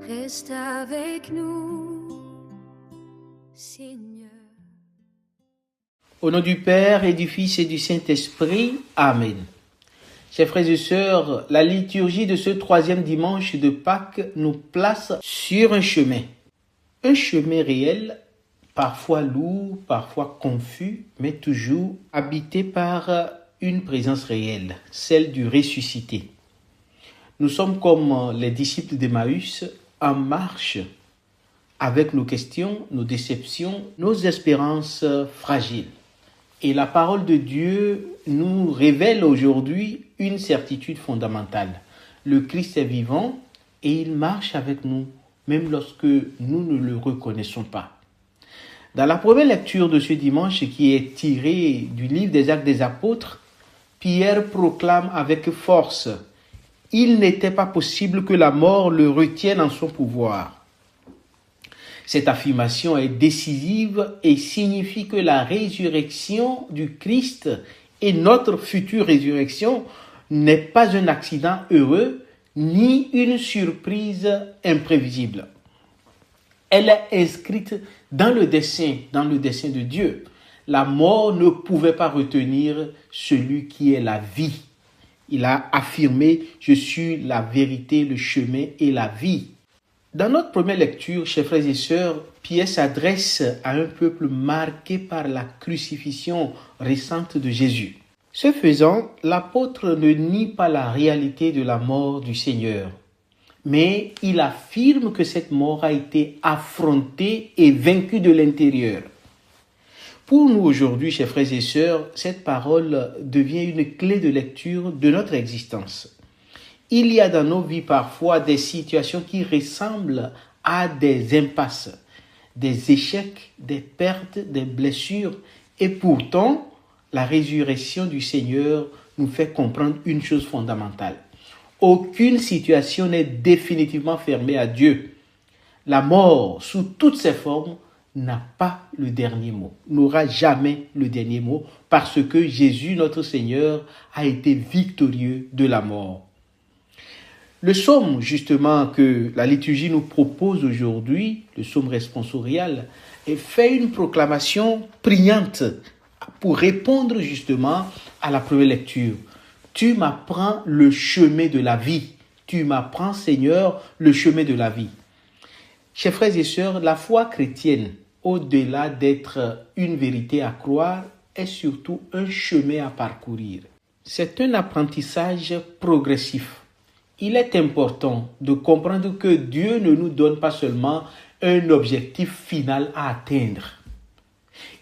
Reste avec nous, Seigneur. Au nom du Père et du Fils et du Saint-Esprit, Amen. Chers frères et sœurs, la liturgie de ce 3e dimanche de Pâques nous place sur un chemin. Un chemin réel, parfois lourd, parfois confus, mais toujours habité par une présence réelle, celle du ressuscité. Nous sommes comme les disciples d'Emmaüs, en marche avec nos questions, nos déceptions, nos espérances fragiles. Et la parole de Dieu nous révèle aujourd'hui une certitude fondamentale. Le Christ est vivant et il marche avec nous, même lorsque nous ne le reconnaissons pas. Dans la première lecture de ce dimanche, qui est tirée du livre des Actes des Apôtres, Pierre proclame avec force « Il n'était pas possible que la mort le retienne en son pouvoir ». Cette affirmation est décisive et signifie que la résurrection du Christ et notre future résurrection n'est pas un accident heureux ni une surprise imprévisible. Elle est inscrite dans le dessein de Dieu. La mort ne pouvait pas retenir celui qui est la vie. Il a affirmé « Je suis la vérité, le chemin et la vie ». Dans notre première lecture, chers frères et sœurs, Pierre s'adresse à un peuple marqué par la crucifixion récente de Jésus. Ce faisant, l'apôtre ne nie pas la réalité de la mort du Seigneur, mais il affirme que cette mort a été affrontée et vaincue de l'intérieur. Pour nous aujourd'hui, chers frères et sœurs, cette parole devient une clé de lecture de notre existence. Il y a dans nos vies parfois des situations qui ressemblent à des impasses, des échecs, des pertes, des blessures. Et pourtant, la résurrection du Seigneur nous fait comprendre une chose fondamentale. Aucune situation n'est définitivement fermée à Dieu. La mort, sous toutes ses formes, n'a pas le dernier mot, n'aura jamais le dernier mot, parce que Jésus, notre Seigneur, a été victorieux de la mort. Le psaume, justement, que la liturgie nous propose aujourd'hui, le psaume responsorial, fait une proclamation priante pour répondre justement à la première lecture. Tu m'apprends le chemin de la vie. Tu m'apprends, Seigneur, le chemin de la vie. Chers frères et sœurs, la foi chrétienne, au-delà d'être une vérité à croire, est surtout un chemin à parcourir. C'est un apprentissage progressif. Il est important de comprendre que Dieu ne nous donne pas seulement un objectif final à atteindre.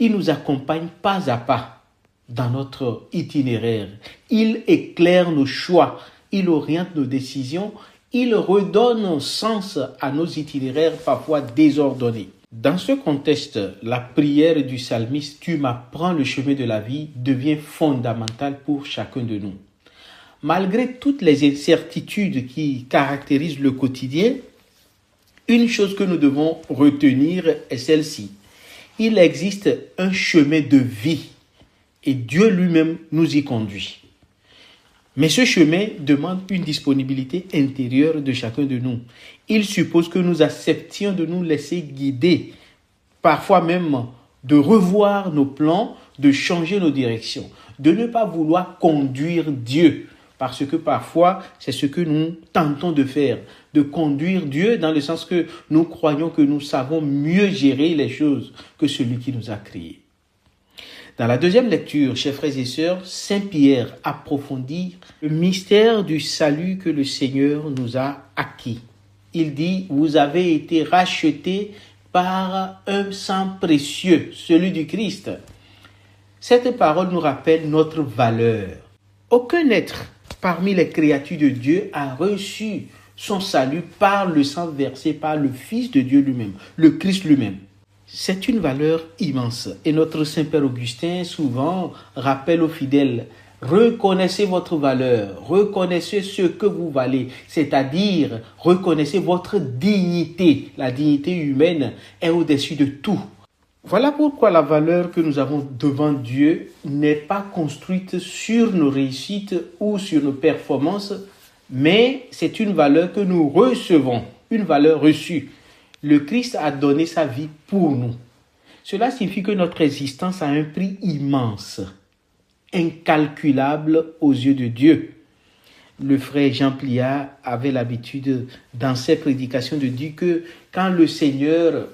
Il nous accompagne pas à pas dans notre itinéraire. Il éclaire nos choix, il oriente nos décisions, il redonne sens à nos itinéraires parfois désordonnés. Dans ce contexte, la prière du psalmiste « Tu m'apprends le chemin de la vie » devient fondamentale pour chacun de nous. Malgré toutes les incertitudes qui caractérisent le quotidien, une chose que nous devons retenir est celle-ci. Il existe un chemin de vie et Dieu lui-même nous y conduit. Mais ce chemin demande une disponibilité intérieure de chacun de nous. Il suppose que nous acceptions de nous laisser guider, parfois même de revoir nos plans, de changer nos directions, de ne pas vouloir conduire Dieu. Parce que parfois, c'est ce que nous tentons de faire, de conduire Dieu dans le sens que nous croyons que nous savons mieux gérer les choses que celui qui nous a créés. Dans la deuxième lecture, chers frères et sœurs, Saint Pierre approfondit le mystère du salut que le Seigneur nous a acquis. Il dit « Vous avez été rachetés par un sang précieux, celui du Christ ». Cette parole nous rappelle notre valeur. Aucun être parmi les créatures de Dieu a reçu son salut par le sang versé par le Fils de Dieu lui-même, le Christ lui-même. C'est une valeur immense. Et notre Saint-Père Augustin souvent rappelle aux fidèles, reconnaissez votre valeur, reconnaissez ce que vous valez, c'est-à-dire reconnaissez votre dignité. La dignité humaine est au-dessus de tout. Voilà pourquoi la valeur que nous avons devant Dieu n'est pas construite sur nos réussites ou sur nos performances, mais c'est une valeur que nous recevons. une valeur reçue. Le Christ a donné sa vie pour nous. Cela signifie que notre existence a un prix immense, incalculable aux yeux de Dieu. Le frère Jean Pliat avait l'habitude, dans ses prédications, de dire que quand le Seigneur,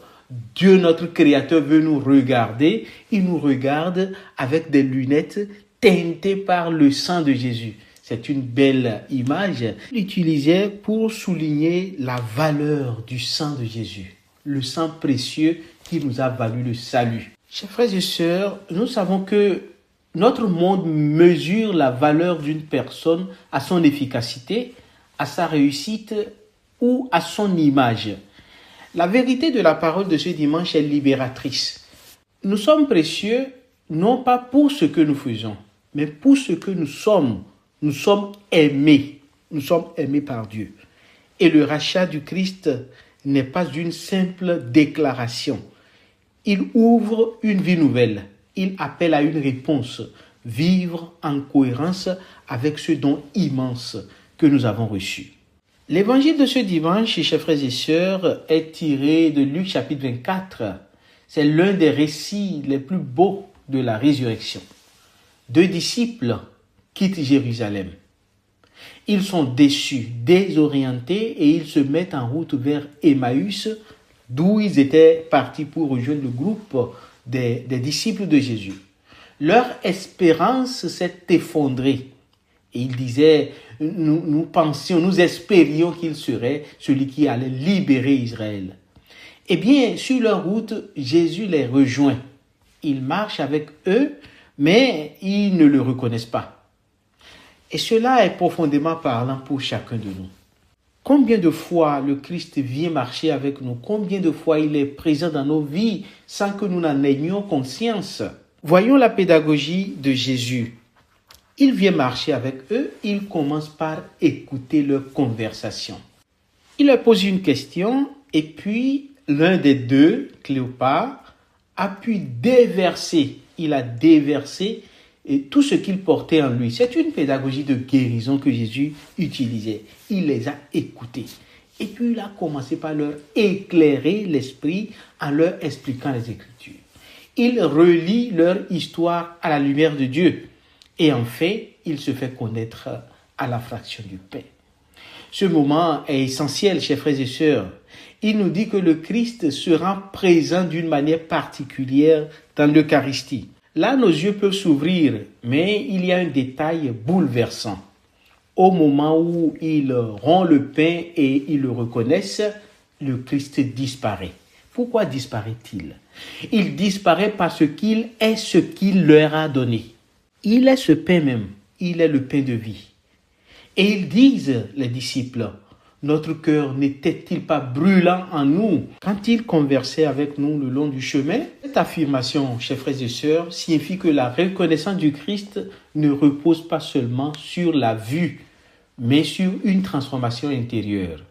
Dieu notre Créateur, veut nous regarder, il nous regarde avec des lunettes teintées par le sang de Jésus. C'est une belle image. Il l'utilisait pour souligner la valeur du sang de Jésus, le sang précieux qui nous a valu le salut. Chers frères et sœurs, nous savons que notre monde mesure la valeur d'une personne à son efficacité, à sa réussite ou à son image. La vérité de la parole de ce dimanche est libératrice. Nous sommes précieux non pas pour ce que nous faisons, mais pour ce que nous sommes. Nous sommes aimés. Nous sommes aimés par Dieu. Et le rachat du Christ n'est pas une simple déclaration. Il ouvre une vie nouvelle. Il appelle à une réponse. Vivre en cohérence avec ce don immense que nous avons reçu. L'évangile de ce dimanche, chers frères et sœurs, est tiré de Luc chapitre 24. C'est l'un des récits les plus beaux de la résurrection. 2 disciples quittent Jérusalem. Ils sont déçus, désorientés et ils se mettent en route vers Emmaüs, d'où ils étaient partis pour rejoindre le groupe des disciples de Jésus. Leur espérance s'est effondrée. Et ils disaient, nous pensions, nous espérions qu'il serait celui qui allait libérer Israël. Eh bien, sur leur route, Jésus les rejoint. Il marche avec eux, mais ils ne le reconnaissent pas. Et cela est profondément parlant pour chacun de nous. Combien de fois le Christ vient marcher avec nous? Combien de fois il est présent dans nos vies sans que nous n'en ayons conscience? Voyons la pédagogie de Jésus. Il vient marcher avec eux, il commence par écouter leur conversation. Il leur pose une question et puis l'un des deux, Cléopas, a pu déverser. Il a déversé tout ce qu'il portait en lui. C'est une pédagogie de guérison que Jésus utilisait. Il les a écoutés. Et puis il a commencé par leur éclairer l'esprit en leur expliquant les Écritures. Il relie leur histoire à la lumière de Dieu. Et en fait, il se fait connaître à la fraction du pain. Ce moment est essentiel, chers frères et sœurs. Il nous dit que le Christ se rend présent d'une manière particulière dans l'Eucharistie. Là, nos yeux peuvent s'ouvrir, mais il y a un détail bouleversant. Au moment où ils rompt le pain et ils le reconnaissent, le Christ disparaît. Pourquoi disparaît-il? Il disparaît parce qu'il est ce qu'il leur a donné. Il est ce pain même. Il est le pain de vie. Et ils disent, les disciples, notre cœur n'était-il pas brûlant en nous quand il conversait avec nous le long du chemin? Cette affirmation, chers frères et sœurs, signifie que la reconnaissance du Christ ne repose pas seulement sur la vue, mais sur une transformation intérieure.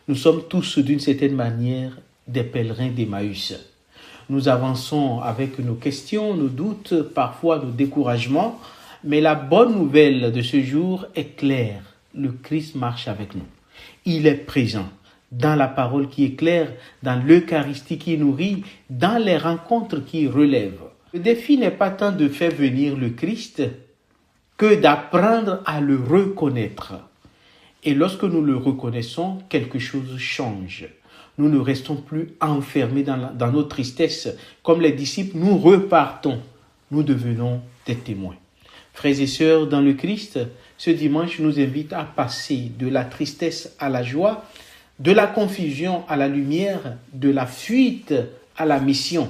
Nous sommes tous, d'une certaine manière, des pèlerins d'Emmaüs. Nous avançons avec nos questions, nos doutes, parfois nos découragements, mais la bonne nouvelle de ce jour est claire. Le Christ marche avec nous. Il est présent dans la parole qui éclaire, dans l'Eucharistie qui nourrit, dans les rencontres qui relèvent. Le défi n'est pas tant de faire venir le Christ que d'apprendre à le reconnaître. Et lorsque nous le reconnaissons, quelque chose change. Nous ne restons plus enfermés dans nos tristesses. Comme les disciples, nous repartons. Nous devenons des témoins. Frères et sœurs dans le Christ, ce dimanche nous invite à passer de la tristesse à la joie, de la confusion à la lumière, de la fuite à la mission.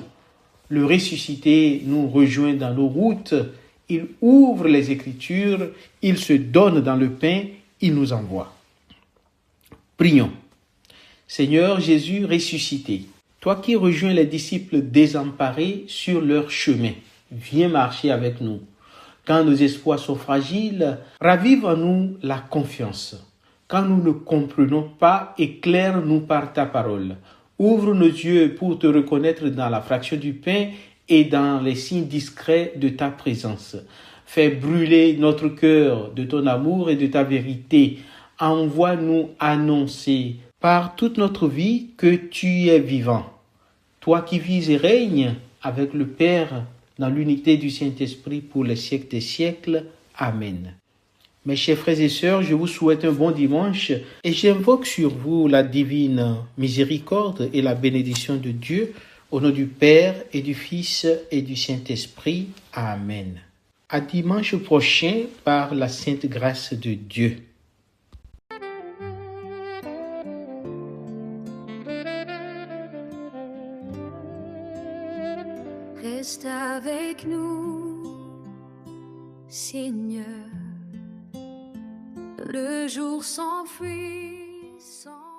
Le ressuscité nous rejoint dans nos routes, il ouvre les Écritures, il se donne dans le pain, il nous envoie. Prions. Seigneur Jésus ressuscité, toi qui rejoins les disciples désemparés sur leur chemin, viens marcher avec nous. Quand nos espoirs sont fragiles, ravive en nous la confiance. Quand nous ne comprenons pas, éclaire-nous par ta parole. Ouvre nos yeux pour te reconnaître dans la fraction du pain et dans les signes discrets de ta présence. Fais brûler notre cœur de ton amour et de ta vérité. Envoie-nous annoncer par toute notre vie que tu es vivant. Toi qui vis et règnes avec le Père dans l'unité du Saint-Esprit pour les siècles des siècles. Amen. Mes chers frères et sœurs, je vous souhaite un bon dimanche et j'invoque sur vous la divine miséricorde et la bénédiction de Dieu au nom du Père et du Fils et du Saint-Esprit. Amen. À dimanche prochain par la sainte grâce de Dieu. Reste avec nous, Seigneur. Le jour s'enfuit sans